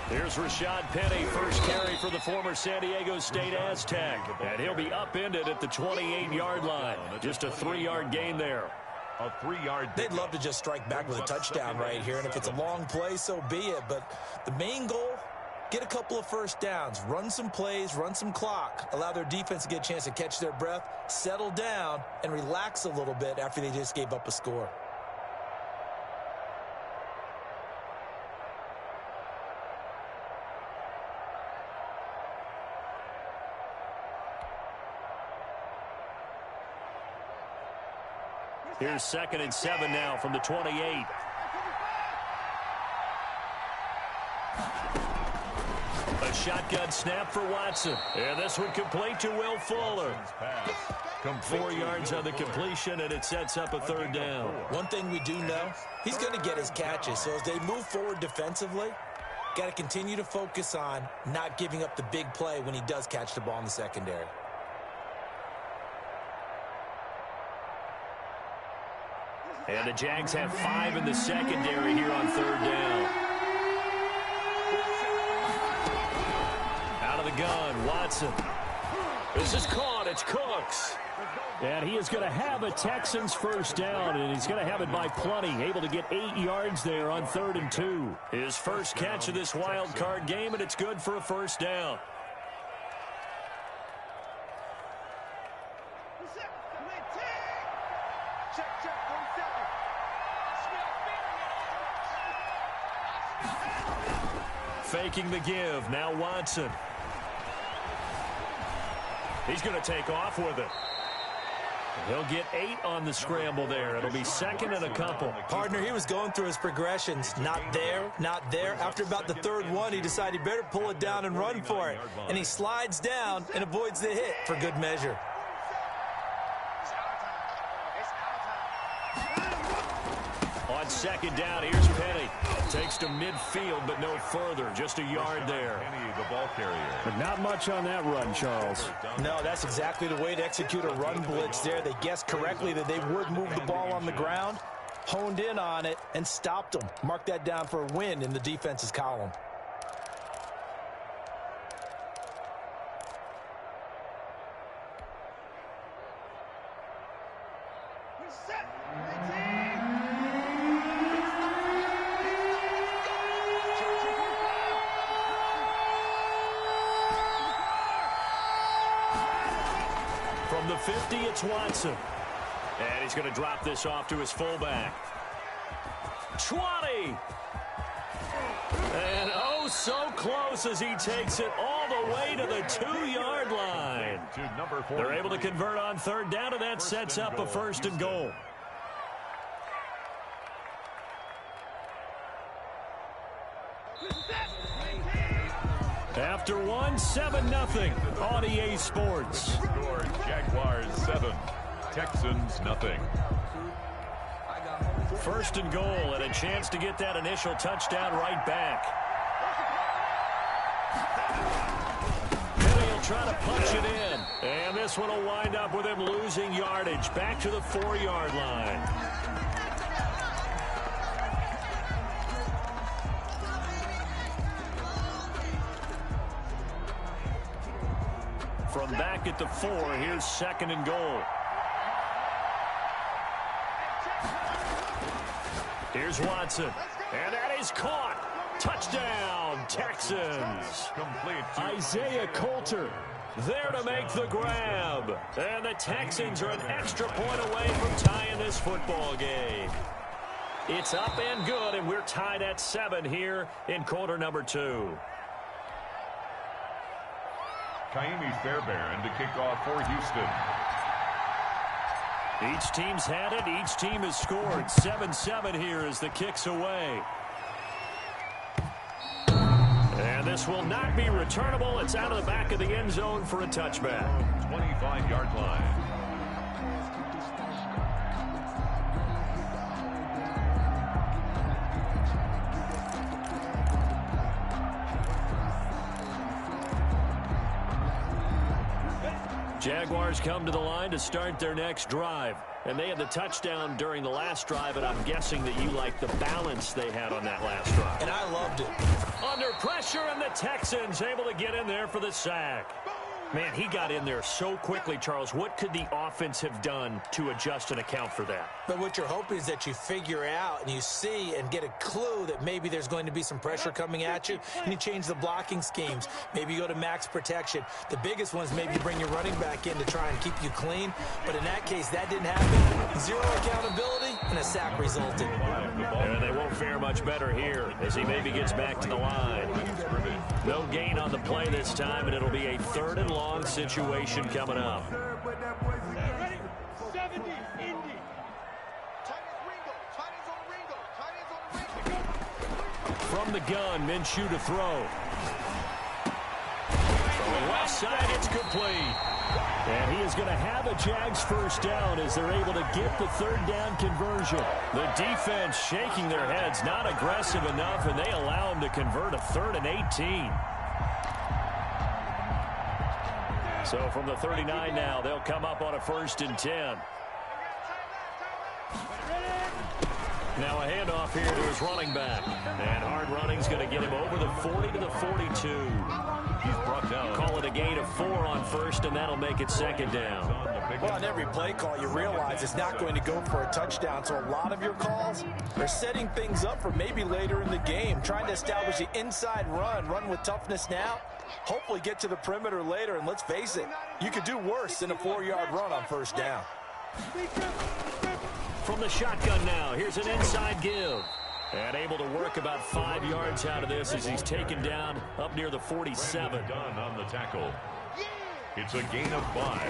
Here's Rashad Penny, first carry for the former San Diego State Aztec. And he'll be upended at the 28-yard line. Just a 3-yard gain there. A 3-yard. They'd love to just strike back with a touchdown right here, and if it's a long play, so be it. But the main goal, get a couple of first downs, run some plays, run some clock, allow their defense to get a chance to catch their breath, settle down, and relax a little bit after they just gave up a score. Here's 2nd and 7 now from the 28. A shotgun snap for Watson. And this one complete to Will Fuller. 4 yards on the completion, and it sets up a 3rd down. One thing we do know, he's going to get his catches. So as they move forward defensively, got to continue to focus on not giving up the big play when he does catch the ball in the secondary. And the Jags have 5 in the secondary here on 3rd down. Out of the gun, Watson. This is caught. It's Cooks. And he is going to have a Texans first down, and he's going to have it by plenty. Able to get 8 yards there on 3rd and 2. His first catch of this wild card game, and it's good for a first down. Faking the give. Now Watson. He's going to take off with it. He'll get 8 on the scramble there. It'll be 2nd and a couple. Partner, he was going through his progressions. Not there, not there. After about the 3rd one, he decided he better pull it down and run for it. And he slides down and avoids the hit for good measure. On 2nd down, here's Penny. Takes to midfield, but no further. Just a yard there. Penny, the ball carrier. But not much on that run, Charles. No, that's exactly the way to execute a run blitz there. They guessed correctly that they would move the ball on the ground, honed in on it, and stopped them. Mark that down for a win in the defense's column. From the 50, it's Watson. And he's going to drop this off to his fullback. 20! And oh, so close as he takes it all the way to the 2-yard line. They're able to convert on 3rd down, and that sets up a 1st and goal. After one, 7-0 on EA Sports. Score, Jaguars 7, Texans nothing. 1st and goal, and a chance to get that initial touchdown right back. Penny will try to punch it in. And this one will wind up with him losing yardage. Back to the 4-yard line. From back at the 4, here's 2nd and goal. Here's Watson. And that is caught. Touchdown, Texans. Complete. Isaiah Coulter there to make the grab. And the Texans are an extra point away from tying this football game. It's up and good, and we're tied at 7 here in quarter number 2. Kaimi Fairbairn to kick off for Houston. Each team's had it. Each team has scored. 7-7 here as the kick's away. And this will not be returnable. It's out of the back of the end zone for a touchback. 25-yard line. Jaguars come to the line to start their next drive. And they had the touchdown during the last drive, and I'm guessing that you like the balance they had on that last drive. And I loved it. Under pressure, and the Texans able to get in there for the sack. Man, he got in there so quickly, Charles. What could the offense have done to adjust and account for that? But what you're hoping is that you figure out and you see and get a clue that maybe there's going to be some pressure coming at you, and you change the blocking schemes. Maybe you go to max protection. The biggest one is maybe you bring your running back in to try and keep you clean. But in that case, that didn't happen. Zero accountability, and a sack resulted. And they won't fare much better here as he maybe gets back to the line. No gain on the play this time, and it'll be a 3rd and long situation coming up. From the gun, Minshew to throw. From the left side, it's complete. And he is going to have a Jags first down as they're able to get the 3rd down conversion. The defense shaking their heads, not aggressive enough, and they allow him to convert a 3rd and 18. So from the 39 now, they'll come up on a 1st and 10. Now a handoff here to his running back. And hard running's going to get him over the 40 to the 42. He's brought down. Call it a gain of 4 on 1st, and that'll make it 2nd down. Well, on every play call, you realize it's not going to go for a touchdown. So a lot of your calls are setting things up for maybe later in the game, trying to establish the inside run with toughness now. Hopefully get to the perimeter later, and let's face it, you could do worse than a 4-yard run on 1st down. From the shotgun now, here's an inside give. And able to work about 5 yards out of this as he's taken down up near the 47. Done on the tackle. It's a gain of 5.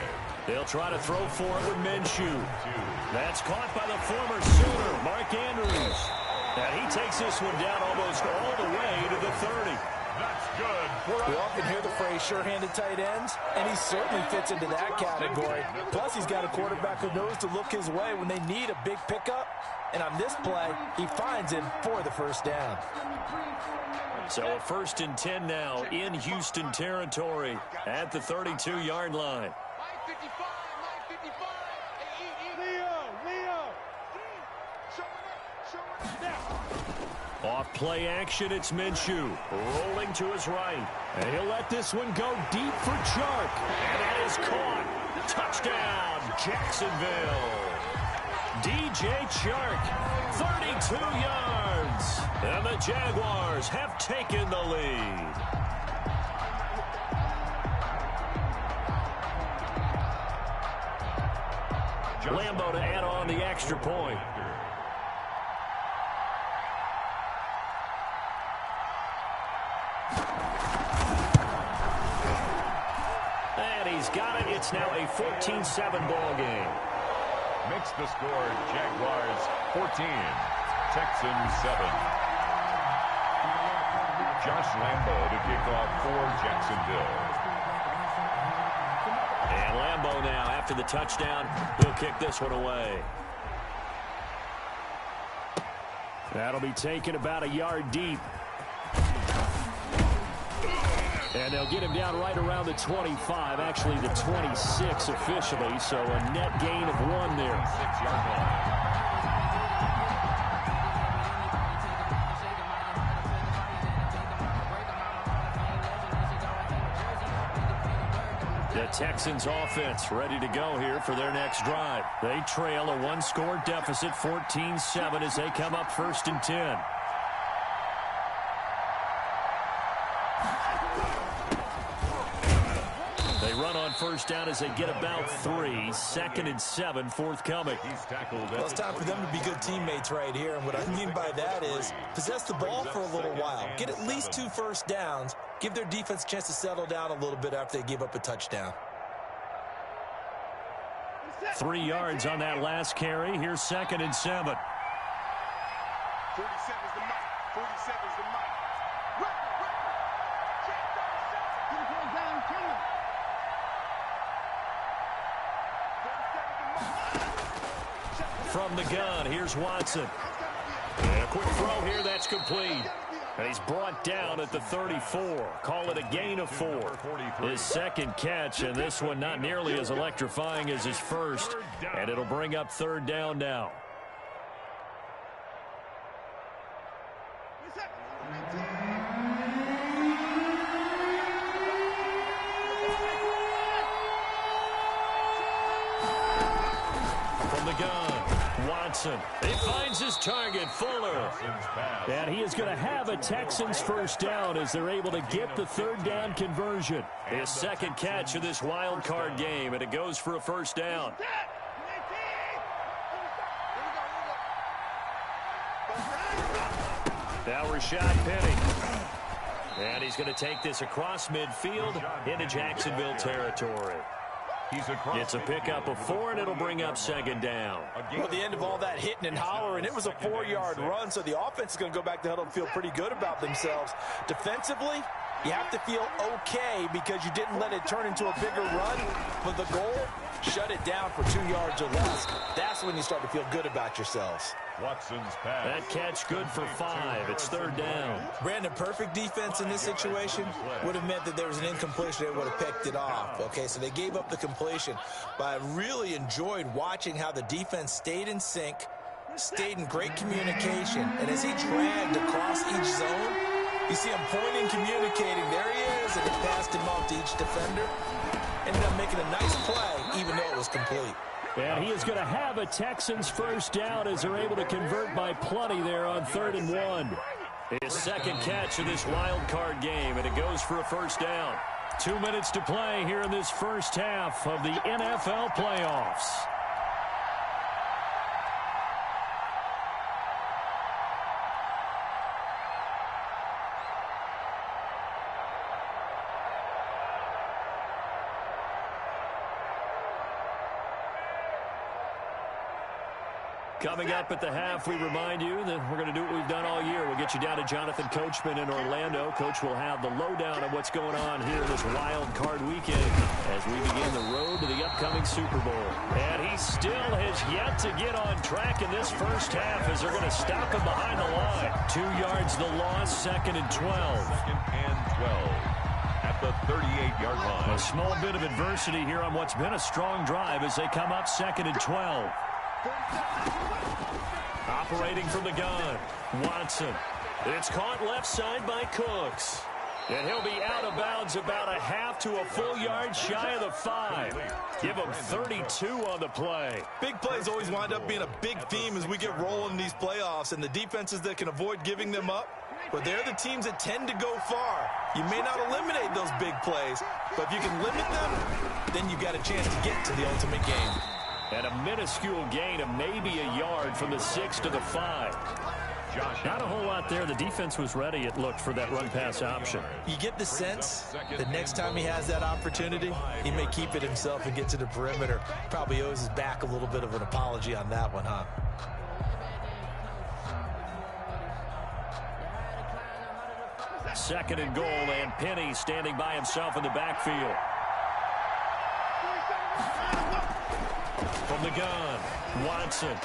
They'll try to throw for it with Minshew. That's caught by the former Sooner, Mark Andrews. And he takes this one down almost all the way to the 30. That's good. We often hear the phrase sure-handed tight ends, and he certainly fits into that category. Plus, he's got a quarterback who knows to look his way when they need a big pickup. And on this play, he finds him for the 1st down. So a 1st and 10 now in Houston territory at the 32-yard line. Off play action, it's Minshew. Rolling to his right. And he'll let this one go deep for Chark. And that is caught. Touchdown, Jacksonville. DJ Chark, 32 yards. And the Jaguars have taken the lead. Lambeau to add on the extra point. And he's got it. It's now a 14-7 ball game. Makes the score Jaguars 14, Texans 7. Josh Lambeau to kick off for Jacksonville. And Lambeau now, after the touchdown, he'll kick this one away. That'll be taken about a yard deep. And they'll get him down right around the 25, actually the 26 officially, so a net gain of 1 there. 6-yard line. The Texans offense ready to go here for their next drive. They trail a 1-score deficit, 14-7, as they come up 1st and 10. They run on 1st down as they get about 3. 2nd and 7 forthcoming. He's tackled. Well, it's time for them to be good teammates right here. And what I mean by that is possess the ball for a little while. Get at least 2 first downs. Give their defense a chance to settle down a little bit after they give up a touchdown. 3 yards on that last carry. Here's 2nd and 7. 47's the mic. 47's the mic. From the gun, here's Watson. And a quick throw here, that's complete. And he's brought down at the 34. Call it a gain of 4. His second catch, and this one not nearly as electrifying as his first. And it'll bring up third down now. From the gun, Watson. He finds his target, Fuller. And he is going to have a Texans first down as they're able to get the third down conversion. His second catch of this wild card game, and it goes for a first down. Now Rashad Penny. And he's going to take this across midfield into Jacksonville territory. It's a pickup of 4, and it'll bring up second down. Well, at the end of all that hitting and hollering, it was a 4-yard run, so the offense is going to go back to huddle and feel pretty good about themselves. Defensively, you have to feel okay because you didn't let it turn into a bigger run. But the goal, shut it down for 2 yards or less. That's when you start to feel good about yourselves. Watson's pass. That catch good for 5. It's third down. Brandon, perfect defense in this situation would have meant that there was an incompletion. They would have picked it off. Okay, so they gave up the completion. But I really enjoyed watching how the defense stayed in sync, stayed in great communication. And as he dragged across each zone, you see him pointing, communicating. There he is, and he passed him off to each defender. Ended up making a nice play, even though it was complete. And he is going to have a Texans first down as they're able to convert by plenty there on 3rd and 1. His second catch of this wild card game, and it goes for a first down. 2 minutes to play here in this first half of the NFL playoffs. Coming up at the half, we remind you that we're going to do what we've done all year. We'll get you down to Jonathan Coachman in Orlando. Coach will have the lowdown of what's going on here this wild card weekend as we begin the road to the upcoming Super Bowl. And he still has yet to get on track in this first half as they're going to stop him behind the line. 2 yards the loss, 2nd and 12. 2nd and 12 at the 38-yard line. A small bit of adversity here on what's been a strong drive as they come up 2nd and 12. Operating from the gun, Watson. It's caught left side by Cooks. And he'll be out of bounds about a half to a full yard shy of the 5. Give him 32 on the play. Big plays always wind up being a big theme as we get rolling in these playoffs, and the defenses that can avoid giving them up, but they're the teams that tend to go far. You may not eliminate those big plays, but if you can limit them, then you've got a chance to get to the ultimate game. And a minuscule gain of maybe a yard from the 6 to the 5. Not a whole lot there. The defense was ready, it looked, for that run-pass option. You get the sense that next time he has that opportunity, he may keep it himself and get to the perimeter. Probably owes his back a little bit of an apology on that one, huh? Second and goal, and Penny standing by himself in the backfield. From the gun, Watson.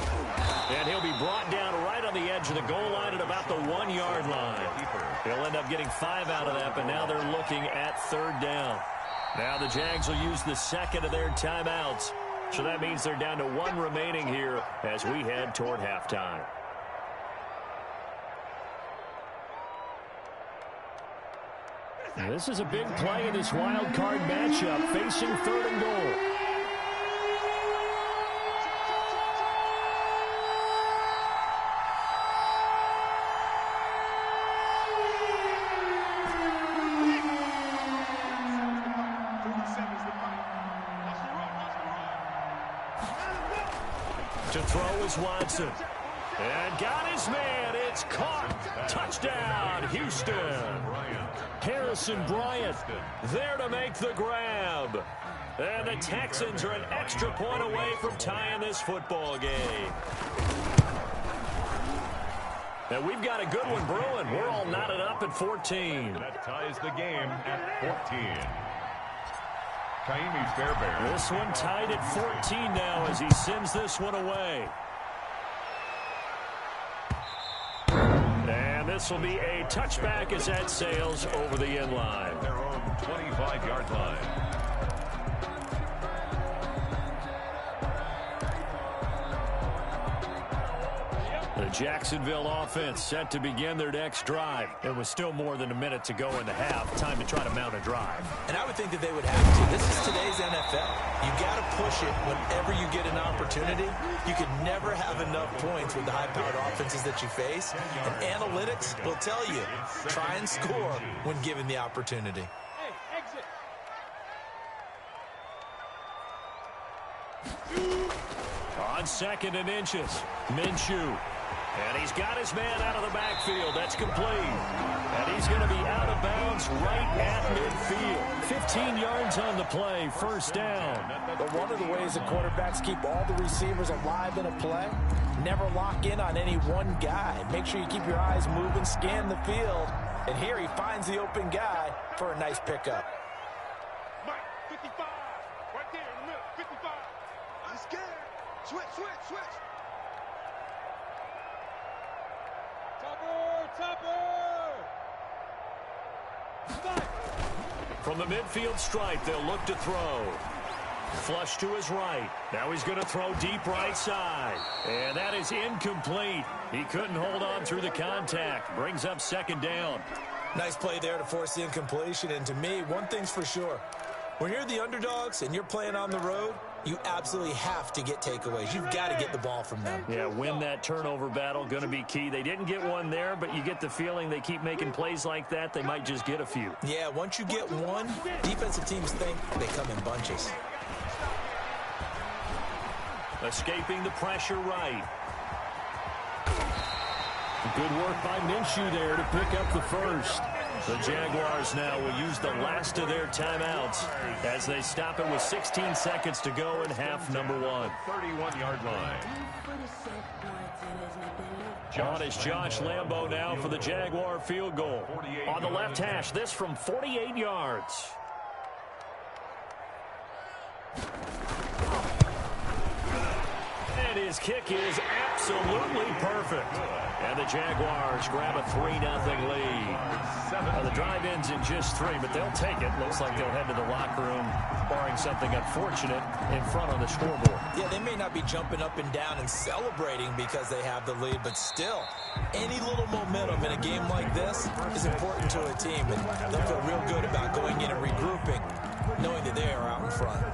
And he'll be brought down right on the edge of the goal line at about the 1 yard line. He'll end up getting 5 out of that, but now they're looking at 3rd down. Now the Jags will use the second of their timeouts. So that means they're down to 1 remaining here as we head toward halftime. This is a big play in this wild card matchup, facing 3rd and goal. To throw is Watson. And got his man. It's caught. Touchdown, Houston. Harrison Bryant there to make the grab. And the Texans are an extra point away from tying this football game. And we've got a good one brewing. We're all knotted up at 14. That ties the game at 14. Fairbairn. This one tied at 14 now as he sends this one away. And this will be a touchback as that sails over the end line. Their own 25-yard line. The Jacksonville offense set to begin their next drive. There was still more than a minute to go in the half. Time to try to mount a drive. And I would think that they would have to. This is today's NFL. You got to push it whenever you get an opportunity. You can never have enough points with the high-powered offenses that you face. And analytics will tell you, try and score when given the opportunity. On 2nd and inches, Minshew. And he's got his man out of the backfield. That's complete. And he's going to be out of bounds right at midfield. 15 yards on the play, first down. But one of the ways that quarterbacks keep all the receivers alive in a play, never lock in on any one guy. Make sure you keep your eyes moving, scan the field. And here he finds the open guy for a nice pickup. Mike, 55. Right there in the middle, 55. I'm scared. Switch. From the midfield stripe, they'll look to throw. Flush to his right. Now he's going to throw deep right side. And that is incomplete. He couldn't hold on through the contact. Brings up 2nd down. Nice play there to force the incompletion. And to me, one thing's for sure. When you're the underdogs and you're playing on the road, you absolutely have to get takeaways. You've got to get the ball from them. Yeah, win that turnover battle, going to be key. They didn't get one there, but you get the feeling they keep making plays like that, they might just get a few. Yeah, once you get one, defensive teams think they come in bunches. Escaping the pressure right. Good work by Minshew there to pick up the first. The Jaguars now will use the last of their timeouts as they stop it with 16 seconds to go in half number 1. 31-yard line. On is Josh Lambo now for the Jaguar field goal. On the left hash, this from 48 yards. And his kick is absolutely perfect. And the Jaguars grab a 3-0 lead. The drive ends in just 3, but they'll take it. Looks like they'll head to the locker room, barring something unfortunate, in front on the scoreboard. Yeah, they may not be jumping up and down and celebrating because they have the lead, but still, any little momentum in a game like this is important to a team, and they'll feel real good about going in and regrouping, knowing that they are out in front.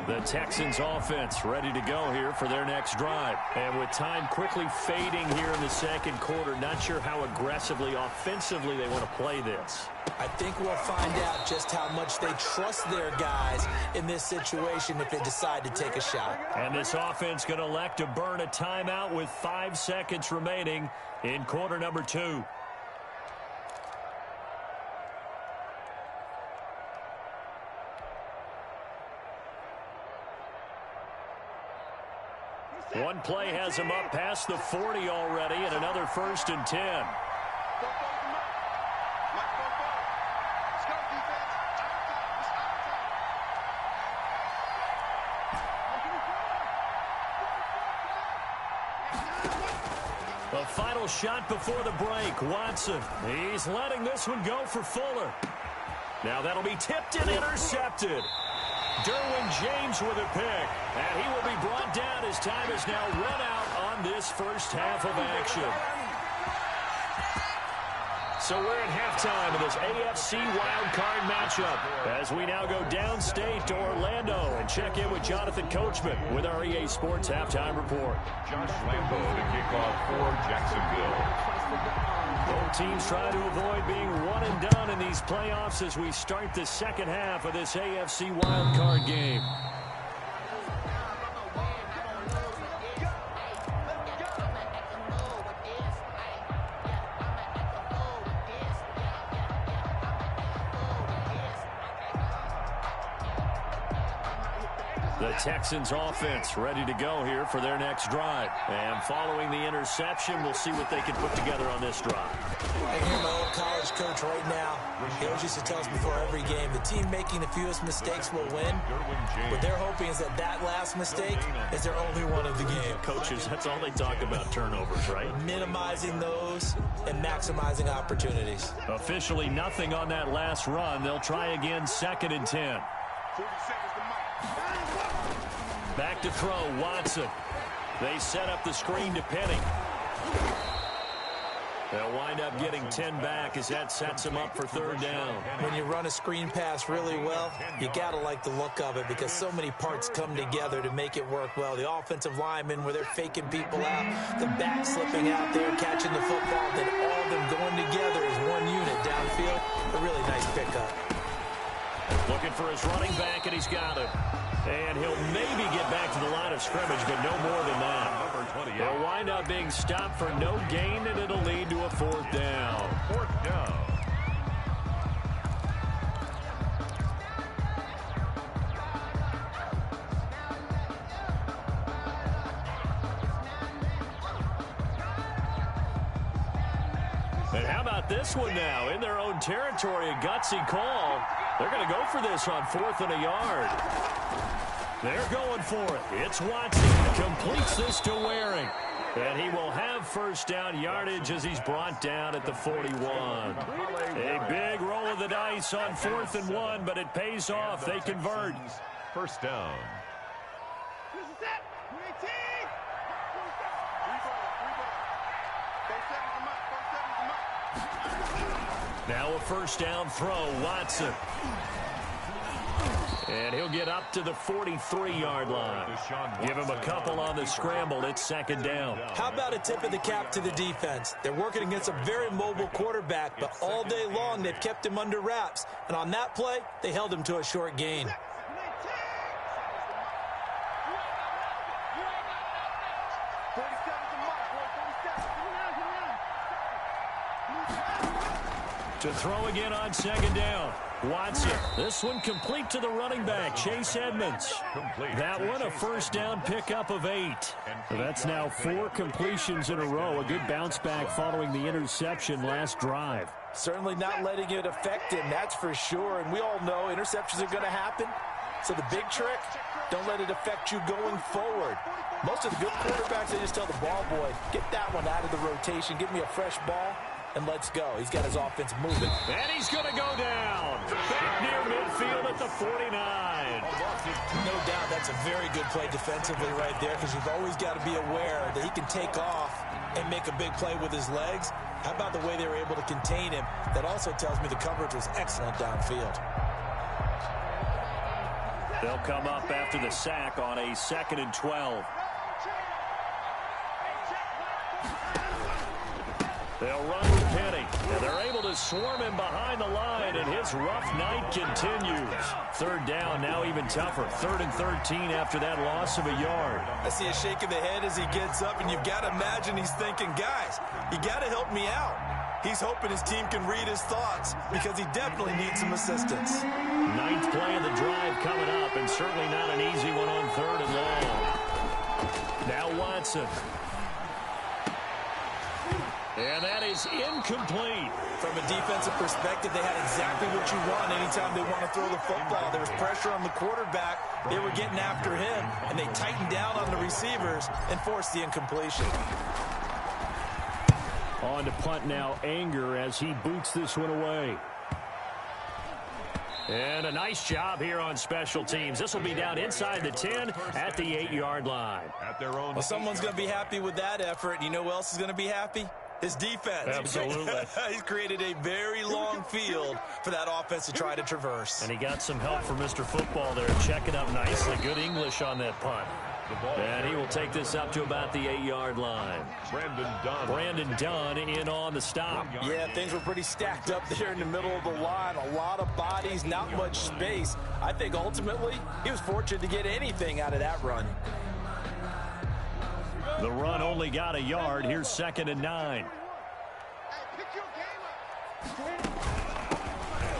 The Texans offense ready to go here for their next drive. And with time quickly fading here in the second quarter, not sure how aggressively, offensively they want to play this. I think we'll find out just how much they trust their guys in this situation if they decide to take a shot. And this offense going to elect to burn a timeout with 5 seconds remaining in quarter number 2. One play has him up past the 40 already, and another 1st and 10. The final shot before the break, Watson. He's letting this one go for Fuller. Now that'll be tipped and intercepted. Derwin James with a pick, and he will be brought down as time is now run out on this first half of action. So we're at halftime of this AFC wildcard matchup as we now go downstate to Orlando and check in with Jonathan Coachman with our EA Sports Halftime Report. Josh Lambo to kick off for Jacksonville. Both teams try to avoid being one and done in these playoffs as we start the second half of this AFC wildcard game. The Texans offense ready to go here for their next drive. And following the interception, we'll see what they can put together on this drive. I hear my old college coach right now. He always used to tell us before every game, the team making the fewest mistakes will win. What they're hoping is that that last mistake is their only one of the game. Coaches, that's all they talk about, turnovers, right? Minimizing those and maximizing opportunities. Officially nothing on that last run. They'll try again, 2nd and 10. 40 seconds to Mike. Back to throw, Watson. They set up the screen to Penny. They'll wind up getting 10 back as that sets them up for 3rd down. When you run a screen pass really well, you got to like the look of it because so many parts come together to make it work well. The offensive linemen where they're faking people out, the back slipping out there, catching the football, then all of them going together as one unit downfield. A really nice pickup. Looking for his running back, and he's got it. And he'll maybe get back to the line of scrimmage, but no more than that. They'll wind up being stopped for no gain, and it'll lead to a 4th down. 4th down. And how about this one now? In their own territory, a gutsy call. They're going to go for this on 4th and a yard. They're going for it. It's Watson. Completes this to Waring. And he will have 1st down yardage as he's brought down at the 41. A big roll of the dice on 4th and 1, but it pays off. They convert. 1st down. Now a 1st down throw, Watson. And he'll get up to the 43-yard line. Give him a couple on the scramble. It's 2nd down. How about a tip of the cap to the defense? They're working against a very mobile quarterback, but all day long they've kept him under wraps. And on that play, they held him to a short gain. To throw again on 2nd down. Watson. This one complete to the running back, Chase Edmonds. That one a 1st down pickup of 8. That's now 4 completions in a row. A good bounce back following the interception last drive. Certainly not letting it affect him, that's for sure. And we all know interceptions are going to happen. So the big trick, don't let it affect you going forward. Most of the good quarterbacks, they just tell the ball boy, get that one out of the rotation, give me a fresh ball, and let's go. He's got his offense moving. And he's going to go down. Back near midfield at the 49. No doubt that's a very good play defensively right there because you've always got to be aware that he can take off and make a big play with his legs. How about the way they were able to contain him? That also tells me the coverage was excellent downfield. They'll come up after the sack on a 2nd and 12. They'll run with Penny, and they're able to swarm him behind the line, and his rough night continues. 3rd down, now even tougher. 3rd and 13 after that loss of a yard. I see a shake of the head as he gets up, and you've got to imagine he's thinking, guys, you got to help me out. He's hoping his team can read his thoughts because he definitely needs some assistance. 9th play of the drive coming up, and certainly not an easy one on 3rd and long. Now Watson. And that is incomplete. From a defensive perspective, they had exactly what you want anytime they want to throw the football. There was pressure on the quarterback. They were getting after him, and they tightened down on the receivers and forced the incompletion. On to punt now, Anger as he boots this one away. And a nice job here on special teams. This will be down inside the 10 at the 8-yard line. At their own. Well, someone's going to be happy with that effort. You know who else is going to be happy? His defense. Absolutely. He's created a very long field for that offense to try to traverse. And he got some help from Mr. Football there, checking up nicely. Good English on that punt. And he will take this up to about the 8-yard line. Brandon Dunn in on the stop. Yeah, things were pretty stacked up there in the middle of the line. A lot of bodies, not much space. I think ultimately he was fortunate to get anything out of that run. The run only got a yard. Here's 2nd and 9.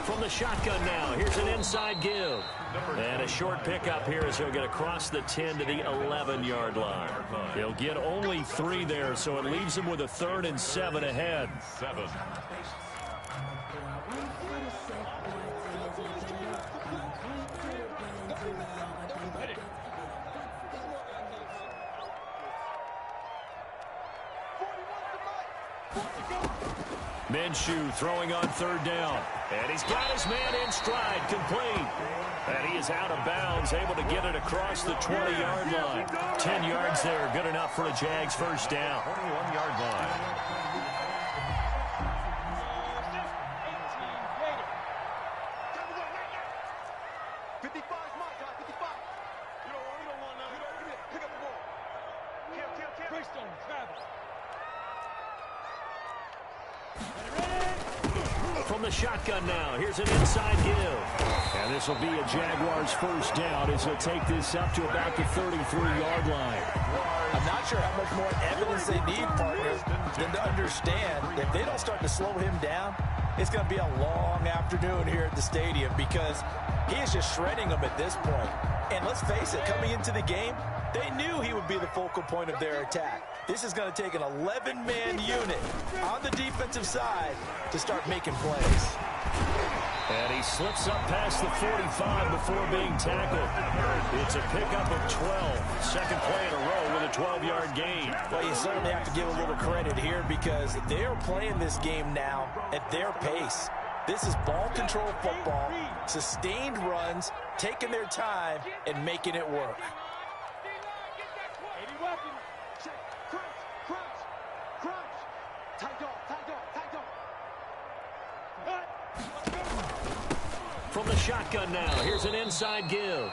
From the shotgun now. Here's an inside give. And a short pickup here as he'll get across the 10 to the 11-yard line. He'll get only 3 there, so it leaves him with a 3rd and 7 ahead. 7. Minshew throwing on 3rd down. And he's got his man in stride, complete. And he is out of bounds, able to get it across the 20-yard line. 10 yards there, good enough for a Jags first down. 21-yard line. From the shotgun now, here's an inside give. And this will be a Jaguars first down as he'll take this up to about the 33-yard line. I'm not sure how much more evidence they need, partner, than to understand if they don't start to slow him down, it's going to be a long afternoon here at the stadium because he is just shredding them at this point. And let's face it, coming into the game, they knew he would be the focal point of their attack. This is going to take an 11-man unit on the defensive side to start making plays. And he slips up past the 45 before being tackled. It's a pickup of 12. Second play in a row with a 12-yard gain. Well, you certainly have to give a little credit here because they're playing this game now at their pace. This is ball control football, sustained runs, taking their time, and making it work. From the shotgun now, here's an inside give.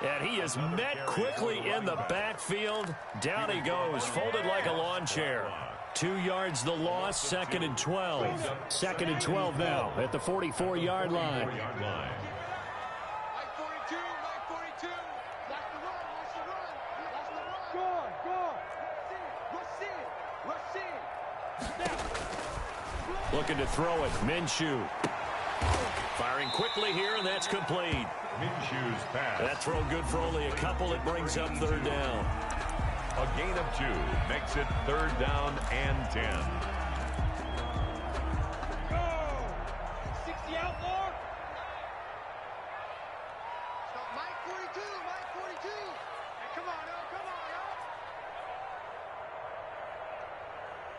And he is met quickly in the backfield. Down he goes, folded like a lawn chair. 2 yards the loss, 2nd and 12. 2nd and 12 now at the 44-yard line. Looking to throw it, Minshew. Firing quickly here, and that's complete. Minshew's pass. That throw good for only a couple. It brings up 3rd down. A gain of 2 makes it 3rd down and 10. Go! 60 out more. Stop, Mike 42, Mike 42. Hey, come on, yo, come on, yo.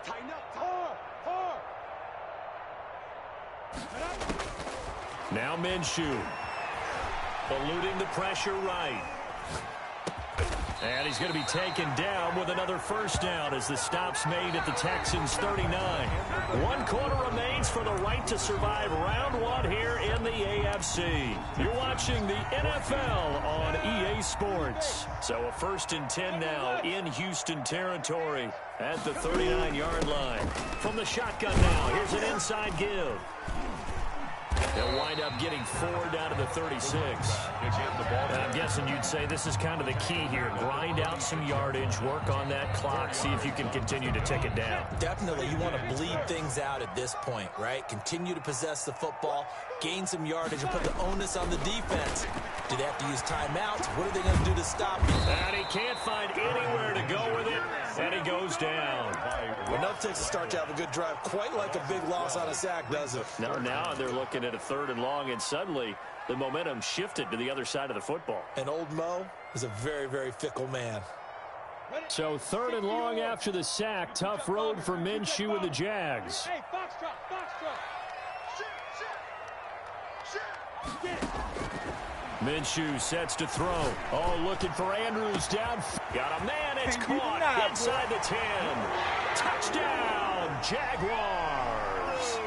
Tighten up, hard. Now Minshew. Eluding the pressure right. And he's going to be taken down with another first down as the stop's made at the Texans 39. 1 quarter remains for the right to survive round 1 here in the AFC. You're watching the NFL on EA Sports. So a 1st and 10 now in Houston territory at the 39-yard line. From the shotgun now, here's an inside give. They'll wind up getting 4 down to the 36. And I'm guessing you'd say this is kind of the key here. Grind out some yardage, work on that clock, see if you can continue to tick it down. Definitely, you want to bleed things out at this point, right? Continue to possess the football, gain some yardage, and put the onus on the defense. Do they have to use timeouts? What are they going to do to stop him? And he can't find anywhere to go with it, and he goes down. Enough takes a start to have a good drive. Quite like a big loss on a sack, does it? Now they're looking at a 3rd and long, and suddenly the momentum shifted to the other side of the football. And old Mo is a very, very fickle man. So 3rd and long after the sack. Tough road for Minshew and the Jags. Hey, box drop. Minshew sets to throw. Oh, looking for Andrews down. Got a man. It's caught inside the 10. Touchdown, Jaguars.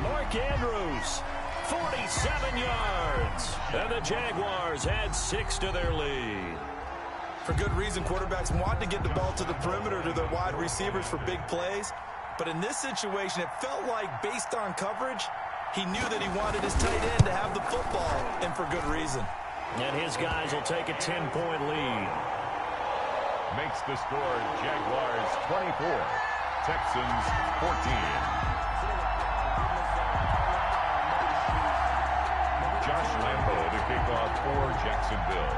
Mark Andrews, 47 yards. And the Jaguars add 6 to their lead. For good reason, quarterbacks want to get the ball to the perimeter to their wide receivers for big plays. But in this situation, it felt like, based on coverage, he knew that he wanted his tight end to have the football, and for good reason. And his guys will take a 10-point lead. Makes the score Jaguars 24, Texans 14. kickoff for Jacksonville.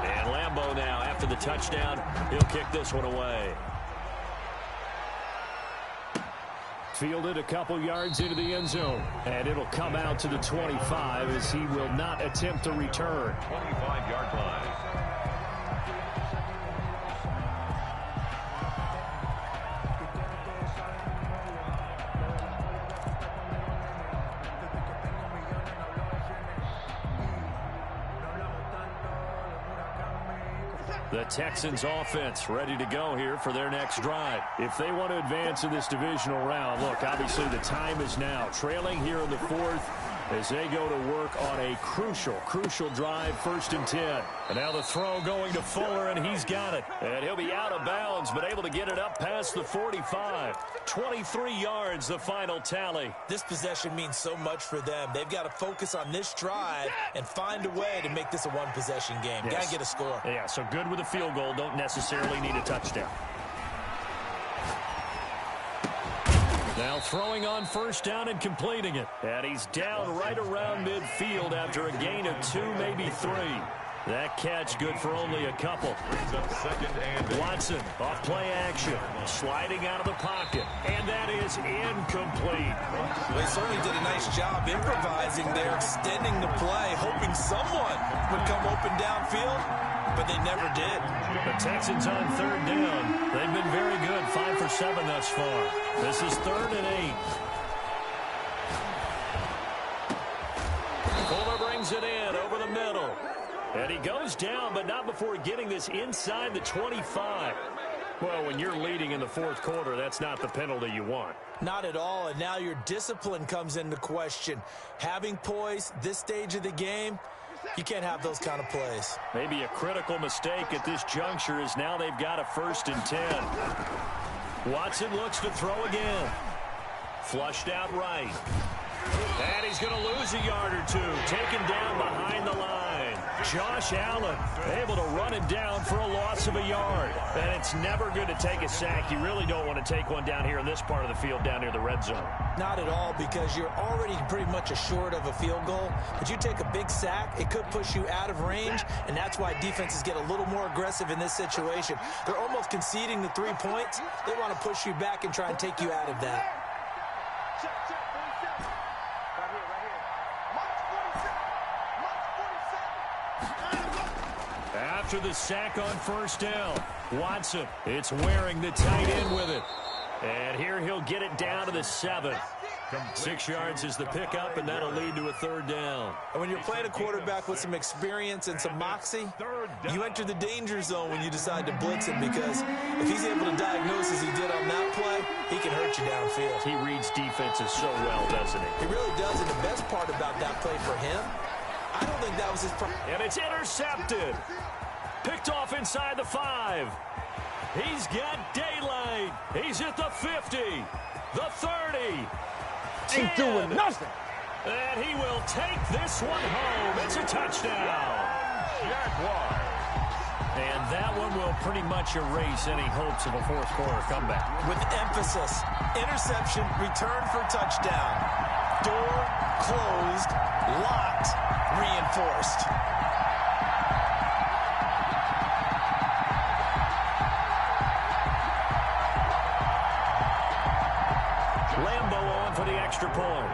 And Lambeau now, after the touchdown, he'll kick this one away. Fielded a couple yards into the end zone. And it'll come out to the 25 as he will not attempt to return. 25-yard line. The Texans offense ready to go here for their next drive. If they want to advance in this divisional round, look, obviously the time is now. Trailing here in the fourth as they go to work on a crucial drive, 1st and 10. And now the throw going to Fuller, and he's got it. And he'll be out of bounds, but able to get it up past the 45. 23 yards, the final tally. This possession means so much for them. They've got to focus on this drive and find a way to make this a one-possession game. Yes. Got to get a score. Yeah, so good with a field goal. Don't necessarily need a touchdown. Now throwing on 1st down and completing it. And he's down right around midfield after a gain of 2, maybe 3. That catch good for only a couple. Brings up 2nd and 8. Watson off play action. Sliding out of the pocket. And that is incomplete. They certainly did a nice job improvising there, extending the play, hoping someone would come open downfield, but they never did. The Texans on 3rd down. They've been very good, 5 for 7 thus far. This is 3rd and 8. Fuller brings it in over the middle. And he goes down, but not before getting this inside the 25. Well, when you're leading in the 4th quarter, that's not the penalty you want. Not at all, and now your discipline comes into question. Having poise this stage of the game, you can't have those kind of plays. Maybe a critical mistake at this juncture is now they've got a 1st and 10. Watson looks to throw again. Flushed out right. And he's going to lose a yard or 2. Taken down behind the line. Josh Allen able to run him down for a loss of a yard. And it's never good to take a sack. You really don't want to take one down here in this part of the field down near the red zone. Not at all, because you're already pretty much assured of a field goal. But you take a big sack, it could push you out of range, and that's why defenses get a little more aggressive in this situation. They're almost conceding the 3 points. They want to push you back and try and take you out of that. After the sack on 1st down, Watson, it's wearing the tight end with it. And here he'll get it down to the 7. 6 yards is the pickup, and that'll lead to a 3rd down. And when you're playing a quarterback with some experience and some moxie, you enter the danger zone when you decide to blitz him, because if he's able to diagnose as he did on that play, he can hurt you downfield. He reads defenses so well, doesn't he? He really does, and the best part about that play for him, I don't think that was his... And it's intercepted. Picked off inside the 5. He's got daylight. He's at the 50, the 30. Ain't doing nothing. And he will take this one home. It's a touchdown. Jaguars. And that one will pretty much erase any hopes of a 4th quarter comeback. With emphasis, interception, return for touchdown. Door closed, locked, reinforced. Lambeau on for the extra point.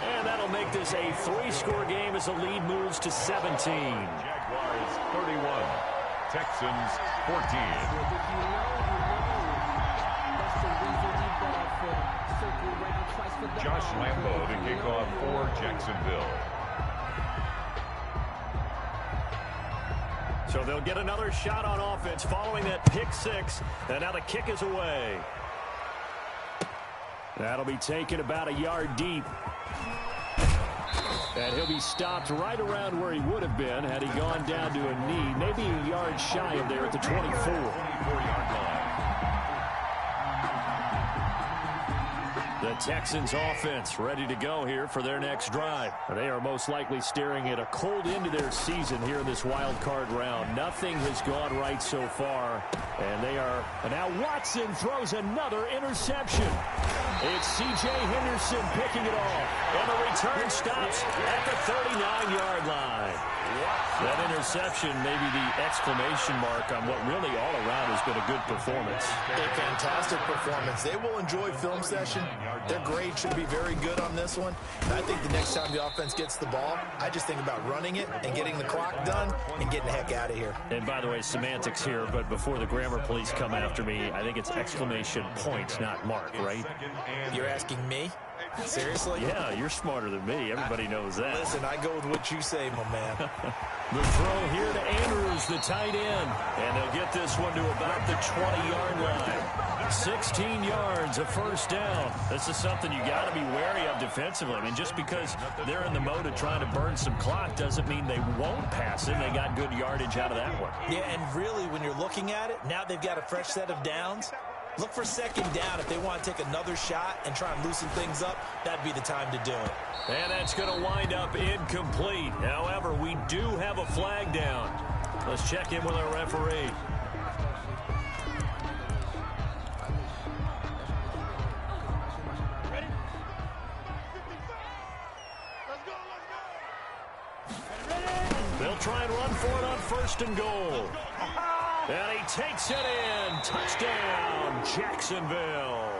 And that'll make this a 3-score game as the lead moves to 17. Jaguars 31. Texans 14. Josh Lambeau to kick off for Jacksonville. So they'll get another shot on offense following that pick 6. And now the kick is away. That'll be taken about a yard deep. And he'll be stopped right around where he would have been had he gone down to a knee. Maybe a yard shy of there at the 24. 24-yard line. The Texans offense ready to go here for their next drive. They are most likely staring at a cold end to their season here in this wild card round. Nothing has gone right so far, and they are. And now Watson throws another interception. It's C.J. Henderson picking it off, and the return stops at the 39-yard line. That interception may be the exclamation mark on what really all around has been a good performance. A fantastic performance. They will enjoy film session. Their grade should be very good on this one. And I think the next time the offense gets the ball, I just think about running it and getting the clock done and getting the heck out of here. And by the way, semantics here, but before the grammar police come after me, I think it's exclamation point, not mark, right? You're asking me? Seriously? Yeah, you're smarter than me. Everybody knows that. Listen, I go with what you say, my man. The throw here to Andrews, the tight end. And they'll get this one to about the 20-yard line. 16 yards, a first down. This is something you got to be wary of defensively. I mean, just because they're in the mode of trying to burn some clock doesn't mean they won't pass it. They got good yardage out of that one. Yeah, and really, when you're looking at it, now they've got a fresh set of downs. Look for second down. If they want to take another shot and try and loosen things up, that'd be the time to do it. And that's going to wind up incomplete. However, we do have a flag down. Let's check in with our referee. Ready? 55. Let's go. Ready? They'll try and run for it on first and goal. And he takes it in. Touchdown, Jacksonville.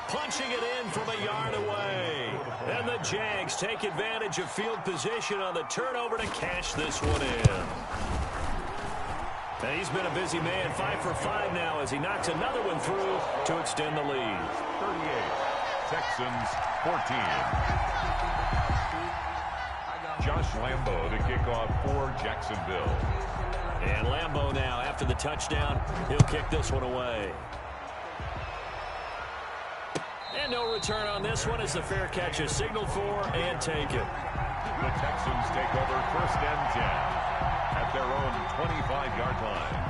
Punching it in from a yard away. And the Jags take advantage of field position on the turnover to cash this one in. And he's been a busy man, 5 for 5 now as he knocks another one through to extend the lead. 38, Texans 14. Josh Lambo to kick off for Jacksonville. And Lambo now, after the touchdown, he'll kick this one away. And no return on this one as the fair catch is signaled for and taken. The Texans take over first and 10 at their own 25-yard line.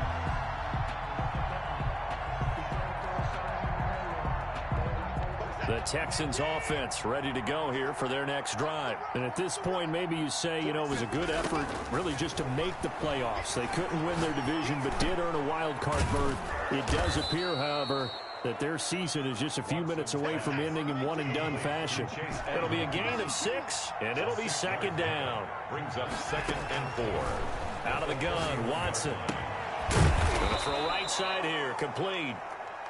The Texans offense ready to go here for their next drive. And at this point, maybe you say, you know, it was a good effort really just to make the playoffs. They couldn't win their division, but did earn a wild card berth. It does appear, however, that their season is just a few minutes away from ending in one-and-done fashion. It'll be a gain of 6, and it'll be second down. Brings up 2nd and 4. Out of the gun, Watson. Gonna throw right side here, complete.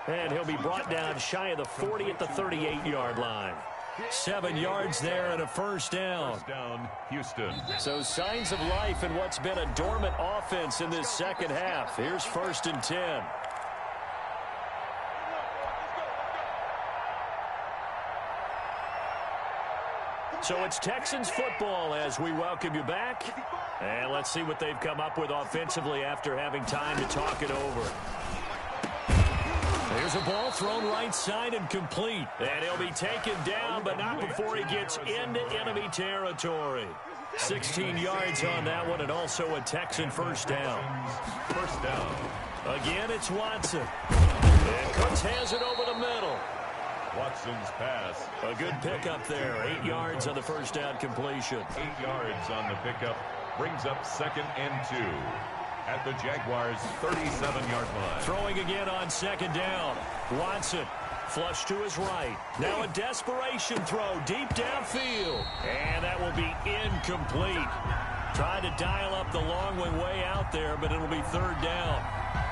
And he'll be brought down shy of the 40 at the 38-yard line. 7 yards there and a first down. First down, Houston. So signs of life in what's been a dormant offense in this second half. Here's 1st and 10. So it's Texans football as we welcome you back. And let's see what they've come up with offensively after having time to talk it over. Here's a ball thrown right side and complete. And he'll be taken down, but not before he gets into enemy territory. 16 yards on that one, and also a Texan first down. First down. Again, it's Watson. And Cooks has it over the middle. Watson's pass. A good pickup there. 8 yards on the first down completion. 8 yards on the pickup. Brings up 2nd and 2. At the Jaguars' 37-yard line. Throwing again on second down. Watson, flush to his right. Now a desperation throw deep downfield. And that will be incomplete. Trying to dial up the long one way out there, but it'll be 3rd down.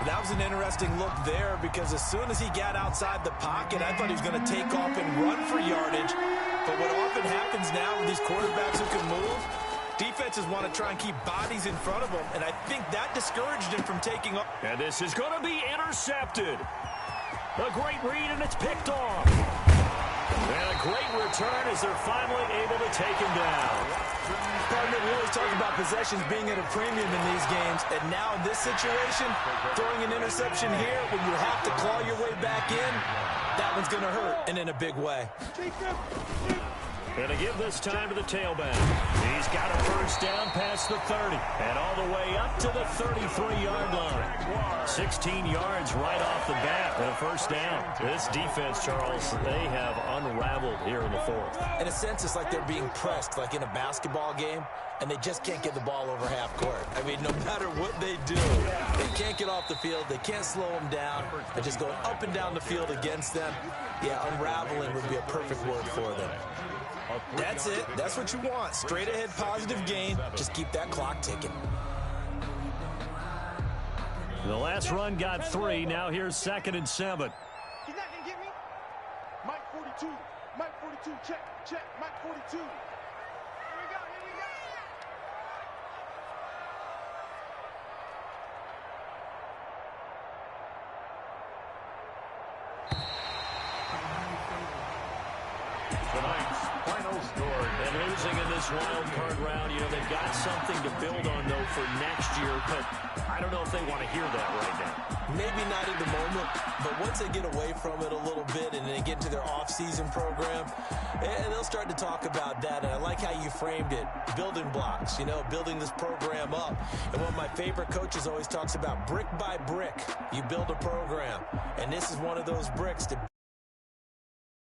That was an interesting look there because as soon as he got outside the pocket, I thought he was going to take off and run for yardage. But what often happens now with these quarterbacks who can move, defenses want to try and keep bodies in front of them, and I think that discouraged him from taking off. And this is going to be intercepted. A great read, and it's picked off. And a great return as they're finally able to take him down. Partner, we always talk about possessions being at a premium in these games, and now in this situation, throwing an interception here when you have to claw your way back in, that one's going to hurt, and in a big way. Going to give this time to the tailback. He's got a first down past the 30 and all the way up to the 33-yard line. 16 yards right off the bat and a first down. This defense, Charles, they have unraveled here in the fourth. In a sense, it's like they're being pressed, like in a basketball game, and they just can't get the ball over half court. I mean, no matter what they do, they can't get off the field. They can't slow them down. They're just going up and down the field against them. Yeah, unraveling would be a perfect word for them. That's it. That's what you want. Straight ahead positive gain. Just keep that clock ticking. The last run got 3. Now here's 2nd and 7. He's not going to get me. Mike 42. Mike 42. Check. Mike 42. Here we go. Tonight's final score. And losing in this wild card round, you know, they've got something to build on, though, for next year. But I don't know if they want to hear that right now. Maybe not in the moment, but once they get away from it a little bit and they get into their off-season program, and they'll start to talk about that. And I like how you framed it, building blocks, you know, building this program up. And one of my favorite coaches always talks about brick by brick, you build a program. And this is one of those bricks to